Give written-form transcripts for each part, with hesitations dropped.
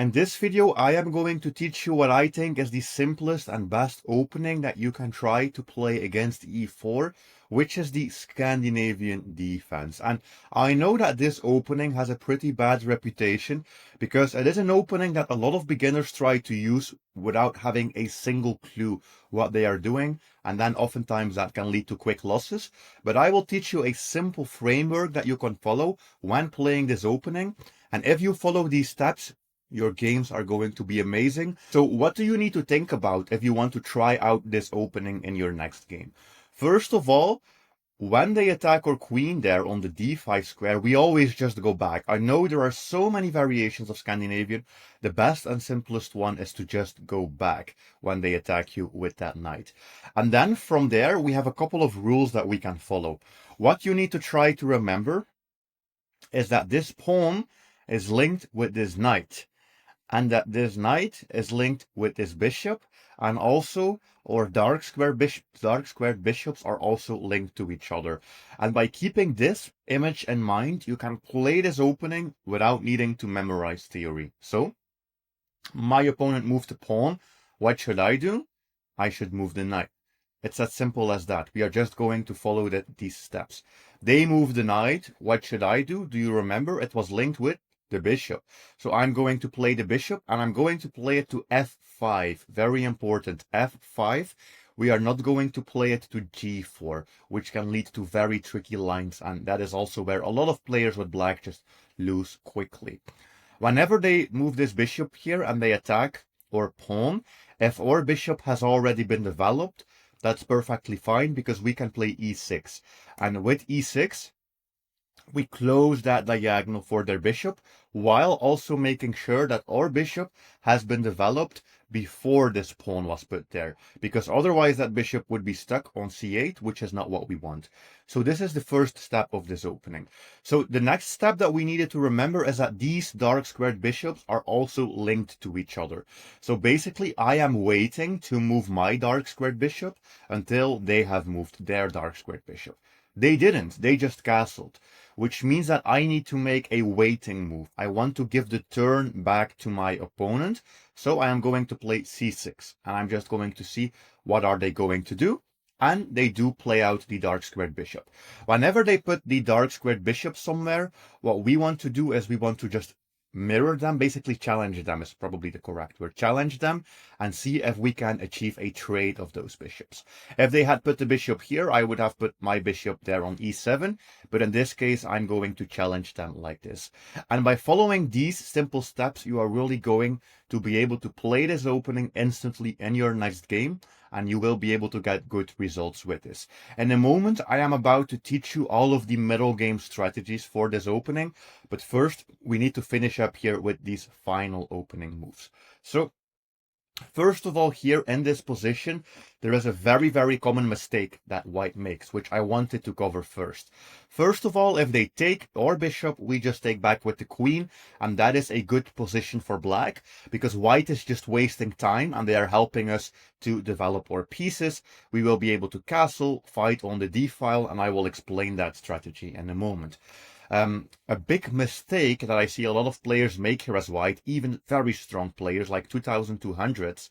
In this video, I am going to teach you what I think is the simplest and best opening that you can try to play against e4, which is the Scandinavian defense. And I know that this opening has a pretty bad reputation because it is an opening that a lot of beginners try to use without having a single clue what they are doing. And then oftentimes that can lead to quick losses. But I will teach you a simple framework that you can follow when playing this opening. And if you follow these steps, your games are going to be amazing. So what do you need to think about if you want to try out this opening in your next game? First of all, when they attack our queen there on the d5 square, we always just go back. I know there are so many variations of Scandinavian. The best and simplest one is to just go back when they attack you with that knight. And then from there, we have a couple of rules that we can follow. What you need to try to remember is that this pawn is linked with this knight, and that this knight is linked with this bishop, and also our dark squared bishops are also linked to each other. And by keeping this image in mind, you can play this opening without needing to memorize theory. So, my opponent moved the pawn. What should I do? I should move the knight. It's as simple as that. We are just going to follow these steps. They moved the knight. What should I do? Do you remember? It was linked with the bishop. So I'm going to play the bishop, and I'm going to play it to f5. Very important, f5. We are not going to play it to g4, which can lead to very tricky lines, and that is also where a lot of players with black just lose quickly. Whenever they move this bishop here and they attack our pawn, if our bishop has already been developed, that's perfectly fine because we can play e6. And with e6, we close that diagonal for their bishop, while also making sure that our bishop has been developed before this pawn was put there, because otherwise that bishop would be stuck on c8, which is not what we want. So this is the first step of this opening. So the next step that we needed to remember is that these dark squared bishops are also linked to each other. So basically I am waiting to move my dark squared bishop until they have moved their dark squared bishop. They didn't, they just castled, which means that I need to make a waiting move. I want to give the turn back to my opponent, so I am going to play c6, and I'm just going to see what are they going to do. And they do play out the dark squared bishop. Whenever they put the dark squared bishop somewhere, what we want to do is we want to just mirror them, basically challenge them is probably the correct word. Challenge them and see if we can achieve a trade of those bishops. If they had put the bishop here, I would have put my bishop there on e7, but in this case, I'm going to challenge them like this. And by following these simple steps, you are really going to be able to play this opening instantly in your next game, and you will be able to get good results with this. In a moment, I am about to teach you all of the middle game strategies for this opening, but first we need to finish up here with these final opening moves. So first of all, here in this position, there is a very common mistake that white makes, which I wanted to cover first. First of all, if they take our bishop, we just take back with the queen, and that is a good position for black, because white is just wasting time, and they are helping us to develop our pieces. We will be able to castle, fight on the d-file, and I will explain that strategy in a moment. A big mistake that I see a lot of players make here as white, even very strong players like 2200s,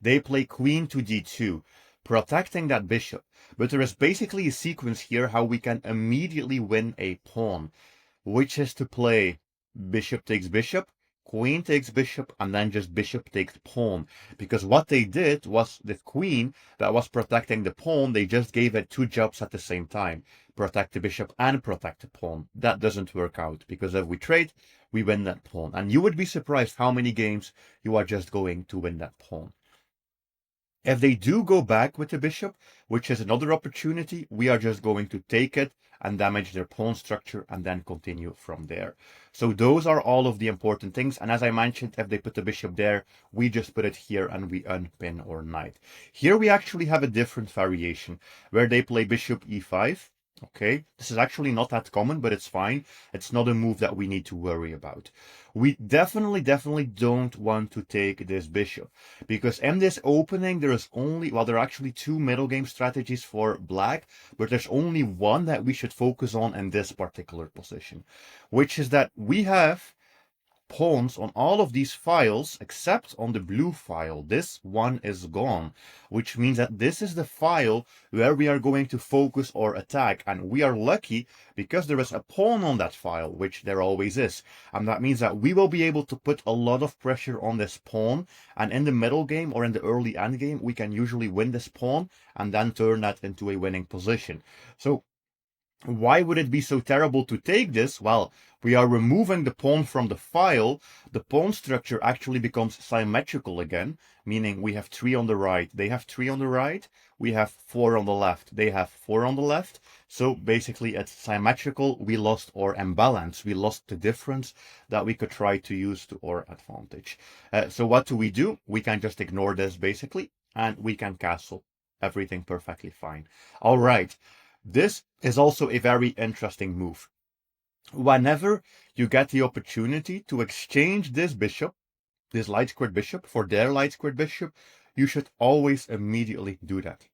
they play queen to d2, protecting that bishop. But there is basically a sequence here how we can immediately win a pawn, which is to play bishop takes bishop, queen takes bishop, and then just bishop takes pawn. Because what they did was the queen that was protecting the pawn, they just gave it two jobs at the same time. Protect the bishop and protect the pawn. That doesn't work out, because if we trade, we win that pawn. And you would be surprised how many games you are just going to win that pawn. If they do go back with the bishop, which is another opportunity, we are just going to take it and damage their pawn structure and then continue from there. So those are all of the important things. And as I mentioned, if they put the bishop there, we just put it here and we unpin our knight. Here we actually have a different variation where they play bishop e5. Okay, this is actually not that common, but it's fine. It's not a move that we need to worry about. We definitely don't want to take this bishop, because in this opening there is only, well, there are actually two middle game strategies for black, but there's only one that we should focus on in this particular position, which is that we have pawns on all of these files except on the blue file. This one is gone, which means that this is the file where we are going to focus our attack. And we are lucky because there is a pawn on that file, which there always is. And that means that we will be able to put a lot of pressure on this pawn. And in the middle game or in the early end game, we can usually win this pawn and then turn that into a winning position. So why would it be so terrible to take this? Well, we are removing the pawn from the file. The pawn structure actually becomes symmetrical again, meaning we have 3 on the right, they have 3 on the right, we have 4 on the left, they have 4 on the left. So basically it's symmetrical. We lost our imbalance. We lost the difference that we could try to use to our advantage. So what do? We can just ignore this basically, and we can castle. Everything perfectly fine. All right. This is also a very interesting move. Whenever you get the opportunity to exchange this bishop, this light squared bishop, for their light squared bishop, you should always immediately do that.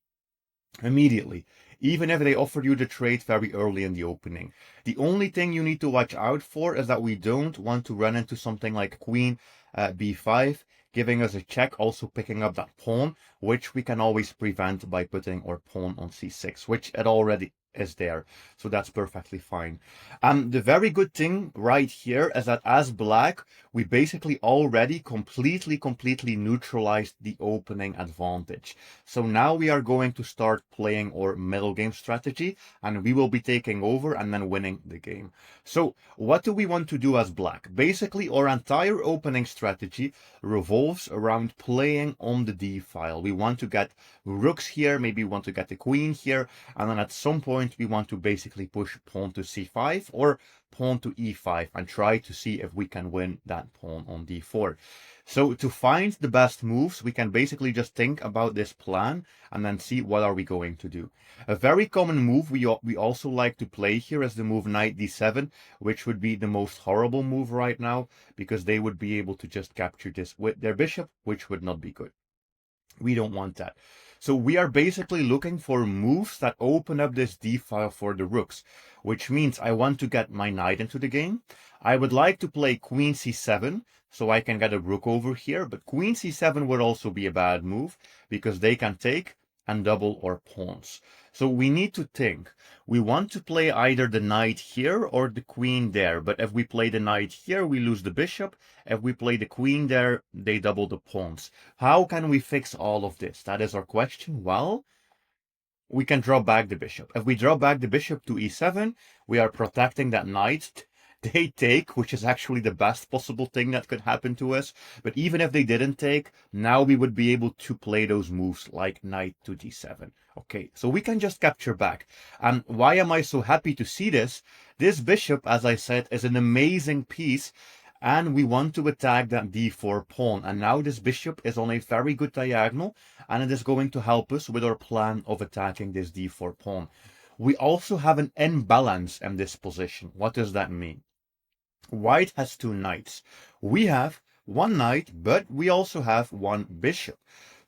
Immediately. Even if they offer you the trade very early in the opening. The only thing you need to watch out for is that we don't want to run into something like queen b5, giving us a check, also picking up that pawn, which we can always prevent by putting our pawn on c6, which it already is there. So that's perfectly fine. The very good thing right here is that as black, we basically already completely neutralized the opening advantage. So now we are going to start playing our middle game strategy, and we will be taking over and then winning the game. So what do we want to do as black? Basically, our entire opening strategy revolves around playing on the d file. We want to get rooks here, maybe we want to get the queen here, and then at some point we want to basically push pawn to c5 or pawn to e5 and try to see if we can win that pawn on d4. So to find the best moves, we can basically just think about this plan and then see what are we going to do. A very common move we also like to play here is the move knight d7, which would be the most horrible move right now because they would be able to just capture this with their bishop, which would not be good. We don't want that. So we are basically looking for moves that open up this d file for the rooks, which means I want to get my knight into the game. I would like to play queen c7 so I can get a rook over here, but queen c7 would also be a bad move because they can take and double our pawns. So we need to think. We want to play either the knight here or the queen there, but if we play the knight here, we lose the bishop. If we play the queen there, they double the pawns. How can we fix all of this? That is our question. Well, we can draw back the bishop. If we draw back the bishop to e7, we are protecting that knight. They take, which is actually the best possible thing that could happen to us. But even if they didn't take, now we would be able to play those moves like knight to d7. Okay, so we can just capture back. And why am I so happy to see this? This bishop, as I said, is an amazing piece. And we want to attack that d4 pawn. And now this bishop is on a very good diagonal. And it is going to help us with our plan of attacking this d4 pawn. We also have an imbalance in this position. What does that mean? White has 2 knights. We have 1 knight, but we also have 1 bishop.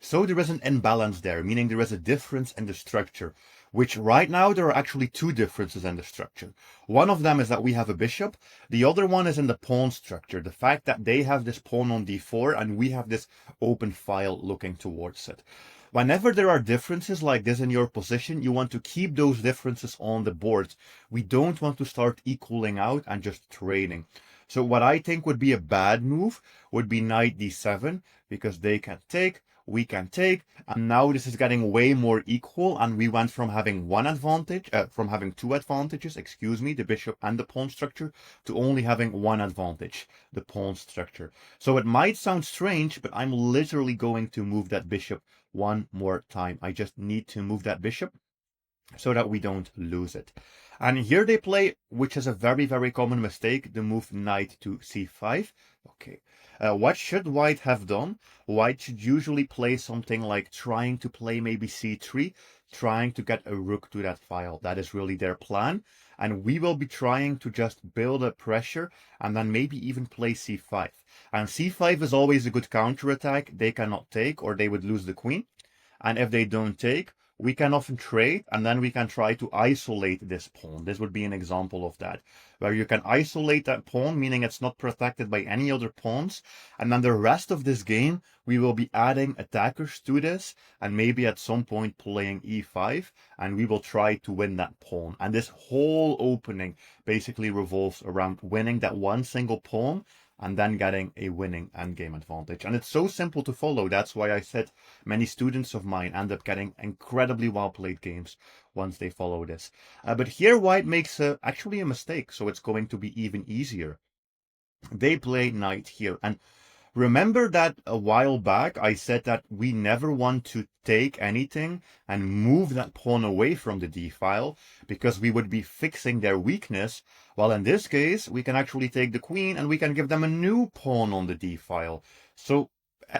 So there is an imbalance there, meaning there is a difference in the structure, which right now there are actually 2 differences in the structure. One of them is that we have a bishop. The other one is in the pawn structure, the fact that they have this pawn on d4 and we have this open file looking towards it. Whenever there are differences like this in your position, you want to keep those differences on the board. We don't want to start equaling out and just trading. So what I think would be a bad move would be knight d7, because they can take, we can take, and now this is getting way more equal, and we went from having from having 2 advantages, the bishop and the pawn structure, to only having 1 advantage, the pawn structure. So it might sound strange, but I'm literally going to move that bishop 1 more time. I just need to move that bishop so that we don't lose it. And here they play, which is a very common mistake, the move knight to c5. Okay, what should white have done? White should usually play something like trying to play maybe c3, trying to get a rook to that file. That is really their plan. And we will be trying to just build up pressure and then maybe even play c5. And c5 is always a good counterattack. They cannot take or they would lose the queen. And if they don't take, we can often trade, and then we can try to isolate this pawn. This would be an example of that, where you can isolate that pawn, meaning it's not protected by any other pawns, and then the rest of this game, we will be adding attackers to this, and maybe at some point playing e5, and we will try to win that pawn. And this whole opening basically revolves around winning that one single pawn, and then getting a winning endgame advantage. And it's so simple to follow. That's why I said many students of mine end up getting incredibly well-played games once they follow this. But here white makes actually a mistake, so it's going to be even easier. They play knight here, and remember that a while back I said that we never want to take anything and move that pawn away from the d-file because we would be fixing their weakness. Well, in this case, we can actually take the queen and we can give them a new pawn on the d-file. So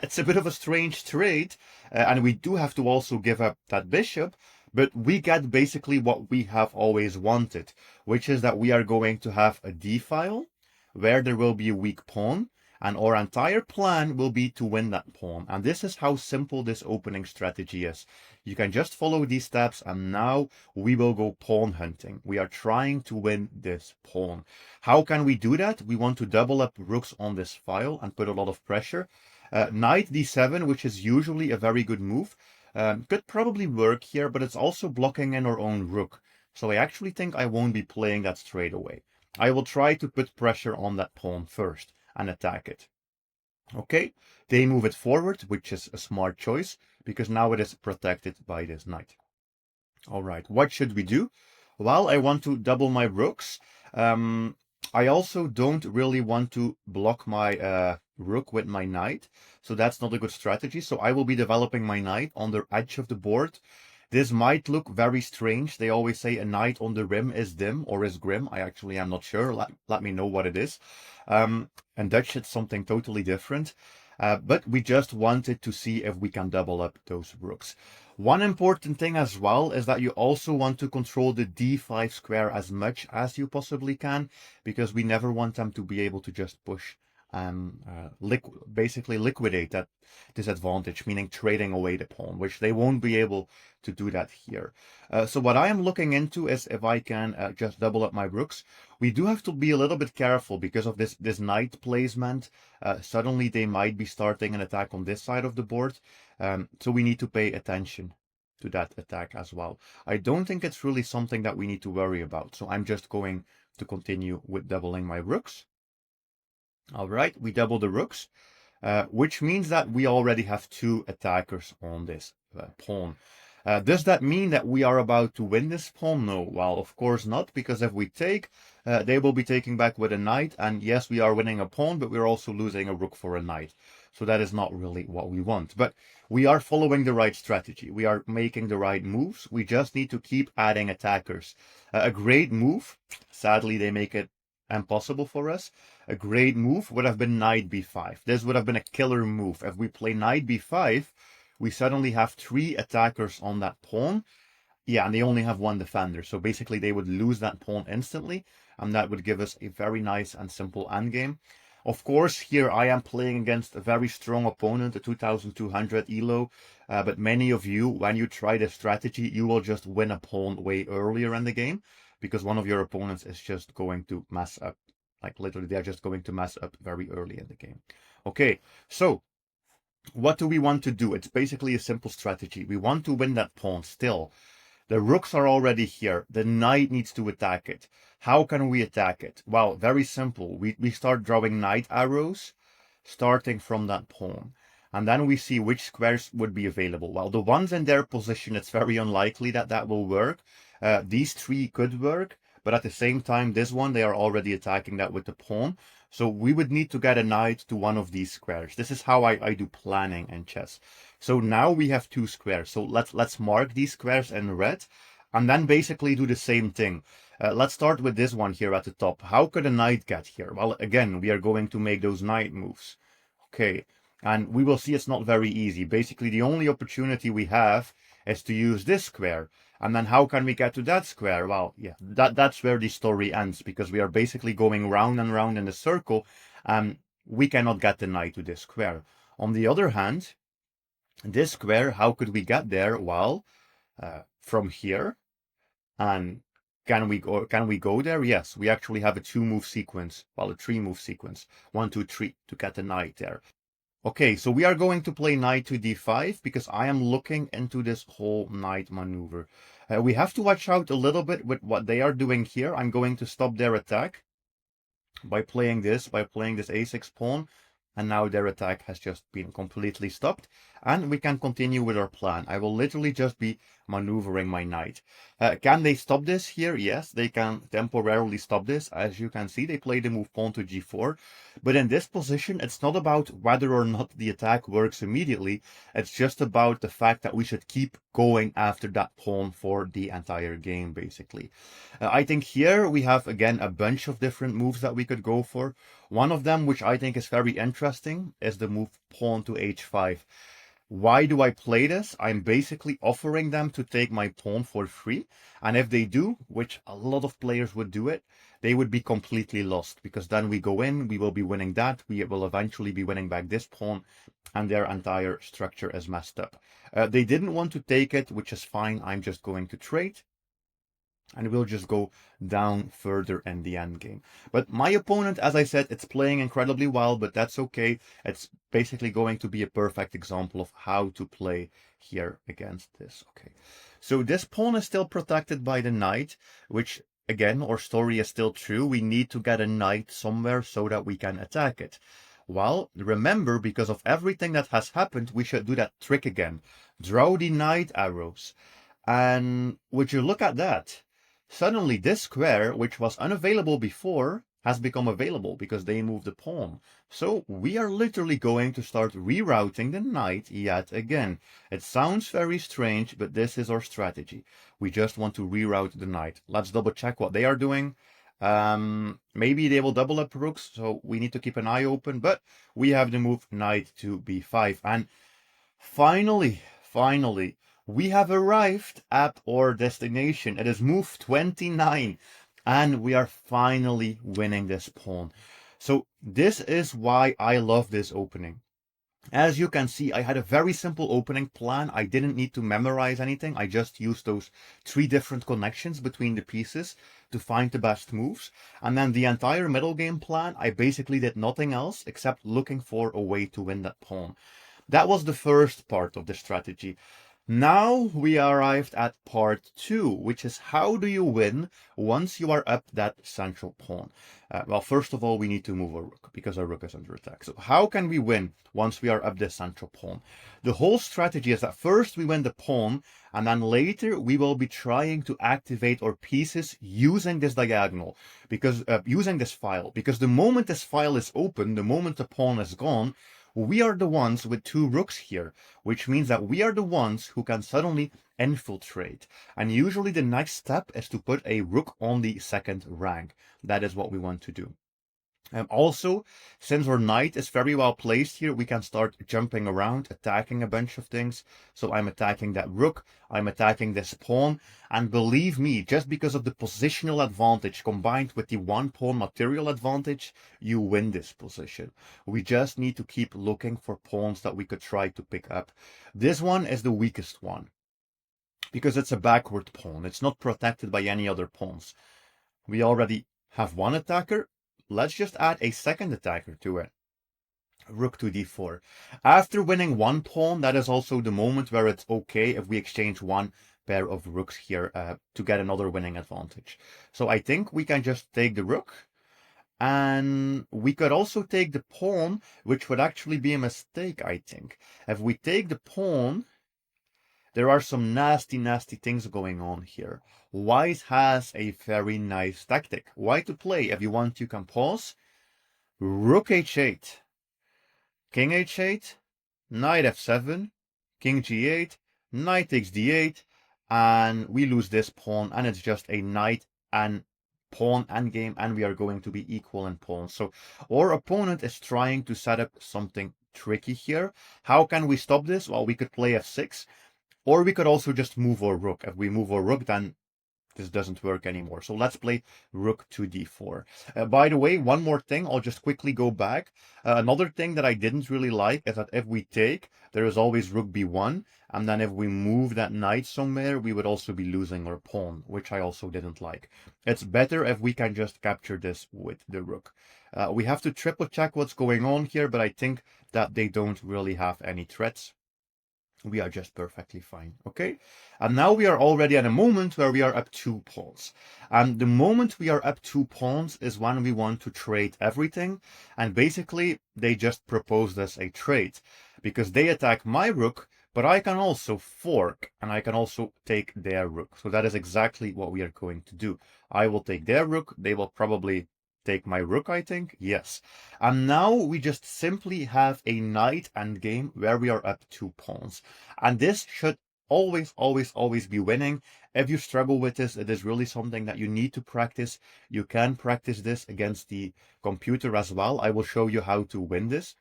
it's a bit of a strange trade, and we do have to also give up that bishop, but we get basically what we have always wanted, which is that we are going to have a d-file where there will be a weak pawn, and our entire plan will be to win that pawn. And this is how simple this opening strategy is. You can just follow these steps, and now we will go pawn hunting. We are trying to win this pawn. How can we do that? We want to double up rooks on this file and put a lot of pressure. Knight d7, which is usually a very good move, could probably work here, but it's also blocking in our own rook. So I actually think I won't be playing that straight away. I will try to put pressure on that pawn first and attack it. Okay, they move it forward, which is a smart choice, because now it is protected by this knight. All right, what should we do? Well, I want to double my rooks. I also don't really want to block my rook with my knight, so that's not a good strategy. So I will be developing my knight on the edge of the board. This might look very strange. They always say a knight on the rim is dim or is grim. I actually am not sure. Let me know what it is. In Dutch, it's something totally different. But we just wanted to see if we can double up those rooks. One important thing as well is that you also want to control the d5 square as much as you possibly can, because we never want them to be able to just push basically liquidate that disadvantage, meaning trading away the pawn, which they won't be able to do that here. So what I am looking into is if I can just double up my rooks. We do have to be a little bit careful because of this knight placement. Suddenly they might be starting an attack on this side of the board. So we need to pay attention to that attack as well. I don't think it's really something that we need to worry about. So I'm just going to continue with doubling my rooks. All right, we double the rooks, which means that we already have two attackers on this pawn. Does that mean that we are about to win this pawn? No, well, of course not, because if we take, they will be taking back with a knight, and yes, we are winning a pawn, but we're also losing a rook for a knight. So that is not really what we want. But we are following the right strategy. We are making the right moves. We just need to keep adding attackers. A great move, sadly, they make it impossible for us. A great move would have been knight b5. This would have been a killer move. If we play knight b5, we suddenly have three attackers on that pawn. Yeah, and they only have one defender. So basically they would lose that pawn instantly, and that would give us a very nice and simple endgame. Of course, here I am playing against a very strong opponent, a 2200 ELO, but many of you, when you try this strategy, you will just win a pawn way earlier in the game, because one of your opponents is just going to mess up. Like literally, they're just going to mess up very early in the game. Okay, so what do we want to do? It's basically a simple strategy. We want to win that pawn still. The rooks are already here. The knight needs to attack it. How can we attack it? Well, very simple. We start drawing knight arrows, starting from that pawn. And then we see which squares would be available. Well, the ones in their position, it's very unlikely that that will work. These three could work, but at the same time, this one, they are already attacking that with the pawn. So we would need to get a knight to one of these squares. This is how I do planning in chess. So now we have two squares. So let's mark these squares in red, and then basically do the same thing. Let's start with this one here at the top. How could a knight get here? Well, again, we are going to make those knight moves. Okay, and we will see it's not very easy. Basically, the only opportunity we have is to use this square. And then how can we get to that square? Well, yeah, that's where the story ends, because we are basically going round and round in a circle, and we cannot get the knight to this square. On the other hand, this square, how could we get there? Well, from here. And can we go there? Yes, we actually have a 2-move sequence, well, a 3-move sequence. 1, 2, 3 to get the knight there. Okay, so we are going to play knight to d5 because I am looking into this whole knight maneuver. We have to watch out a little bit with what they are doing here. I'm going to stop their attack by playing this a6 pawn, and now their attack has just been completely stopped, and we can continue with our plan. I will literally just be maneuvering my knight. Can they stop this here? Yes, they can temporarily stop this. As you can see, they play the move pawn to g4, but in this position, it's not about whether or not the attack works immediately. It's just about the fact that we should keep going after that pawn for the entire game, basically. I think here we have, again, a bunch of different moves that we could go for. One of them, which I think is very interesting, is the move pawn to h5. Why do I play this? I'm basically offering them to take my pawn for free. And if they do, which a lot of players would do it, they would be completely lost. Because then we go in, we will be winning that, we will eventually be winning back this pawn, and their entire structure is messed up. They didn't want to take it, which is fine. I'm just going to trade, and we'll just go down further in the endgame. But my opponent, as I said, it's playing incredibly well, but that's okay. It's basically going to be a perfect example of how to play here against this. Okay, so this pawn is still protected by the knight, which, again, our story is still true. We need to get a knight somewhere so that we can attack it. Well, remember, because of everything that has happened, we should do that trick again. Draw the knight arrows. And would you look at that? Suddenly this square, which was unavailable before, has become available because they moved the pawn. So we are literally going to start rerouting the knight yet again. It sounds very strange, but this is our strategy. We just want to reroute the knight. Let's double check what they are doing. Maybe they will double up rooks, so we need to keep an eye open, but we have the move knight to b5. And finally, we have arrived at our destination. It is move 29, and we are finally winning this pawn. So this is why I love this opening. As you can see, I had a very simple opening plan. I didn't need to memorize anything. I just used those 3 different connections between the pieces to find the best moves. And then the entire middle game plan, I basically did nothing else except looking for a way to win that pawn. That was the first part of the strategy. Now we arrived at part 2, which is how do you win once you are up that central pawn? Well, first of all, we need to move a rook because our rook is under attack. So how can we win once we are up this central pawn? The whole strategy is that first we win the pawn, and then later we will be trying to activate our pieces using this diagonal, because using this file. Because the moment this file is open, the moment the pawn is gone, we are the ones with 2 rooks here, which means that we are the ones who can suddenly infiltrate. And usually the next step is to put a rook on the second rank. That is what we want to do. Also, since our knight is very well placed here, we can start jumping around, attacking a bunch of things. So I'm attacking that rook, I'm attacking this pawn, and believe me, just because of the positional advantage combined with the 1 pawn material advantage, you win this position. We just need to keep looking for pawns that we could try to pick up. This one is the weakest one, because it's a backward pawn. It's not protected by any other pawns. We already have one attacker. Let's just add a second attacker to it. Rook to d4. After winning 1 pawn, that is also the moment where it's okay if we exchange 1 pair of rooks here to get another winning advantage. So I think we can just take the rook. And we could also take the pawn, which would actually be a mistake, I think. If we take the pawn, there are some nasty things going on here. White has a very nice tactic. White to play. If you want, you can pause. Rook h8. King h8. Knight f7. King g8. Knight takes d8. And we lose this pawn. And it's just a knight and pawn endgame. And we are going to be equal in pawns. So our opponent is trying to set up something tricky here. How can we stop this? Well, we could play f6. Or we could also just move our rook. If we move our rook, then this doesn't work anymore. So let's play rook to d4. By the way, one more thing, I'll just quickly go back. Another thing that I didn't really like is that if we take, there is always rook b1, and then if we move that knight somewhere, we would also be losing our pawn, which I also didn't like. It's better if we can just capture this with the rook. We have to triple check what's going on here, but I think that they don't really have any threats. We are just perfectly fine, okay? And now we are already at a moment where we are up 2 pawns. And the moment we are up 2 pawns is when we want to trade everything. And basically, they just proposed us a trade. Because they attack my rook, but I can also fork, and I can also take their rook. So that is exactly what we are going to do. I will take their rook, they will probably take my rook, I think. Yes. And now we just simply have a knight endgame where we are up 2 pawns. And this should always, always, always be winning. If you struggle with this, it is really something that you need to practice. You can practice this against the computer as well. I will show you how to win this.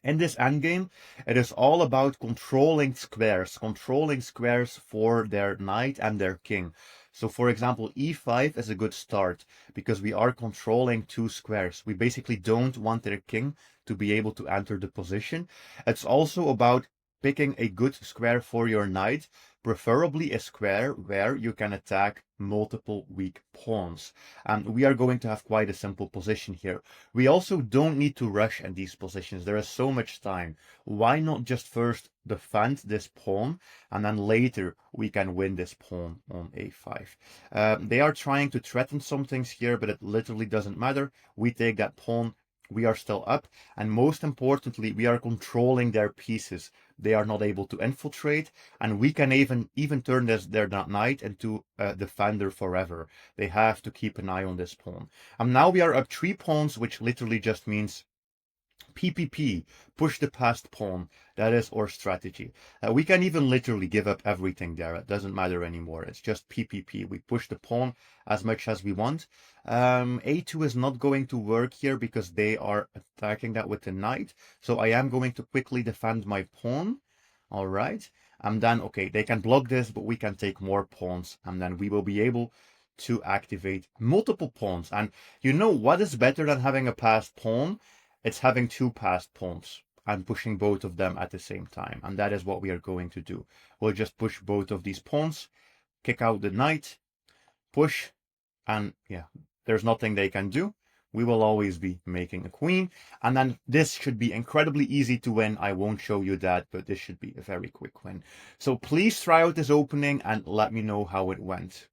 In this endgame, it is all about controlling squares for their knight and their king. So for example, e5 is a good start because we are controlling 2 squares. We basically don't want their king to be able to enter the position. It's also about picking a good square for your knight, preferably a square where you can attack multiple weak pawns. And we are going to have quite a simple position here. We also don't need to rush in these positions. There is so much time. Why not just first defend this pawn and then later we can win this pawn on a5. They are trying to threaten some things here, but it literally doesn't matter. We take that pawn. We are still up, and most importantly, we are controlling their pieces. They are not able to infiltrate, and we can even turn their knight into a defender forever. They have to keep an eye on this pawn. And now we are up 3 pawns, which literally just means PPP, push the passed pawn. That is our strategy. We can even literally give up everything there. It doesn't matter anymore. It's just PPP. We push the pawn as much as we want. A2 is not going to work here because they are attacking that with the knight. So I am going to quickly defend my pawn. All right. And then, okay, they can block this, but we can take more pawns. And then we will be able to activate multiple pawns. And you know what is better than having a passed pawn? It's having 2 passed pawns and pushing both of them at the same time. And that is what we are going to do. We'll just push both of these pawns, kick out the knight, push, and yeah, there's nothing they can do. We will always be making a queen. And then this should be incredibly easy to win. I won't show you that, but this should be a very quick win. So please try out this opening and let me know how it went.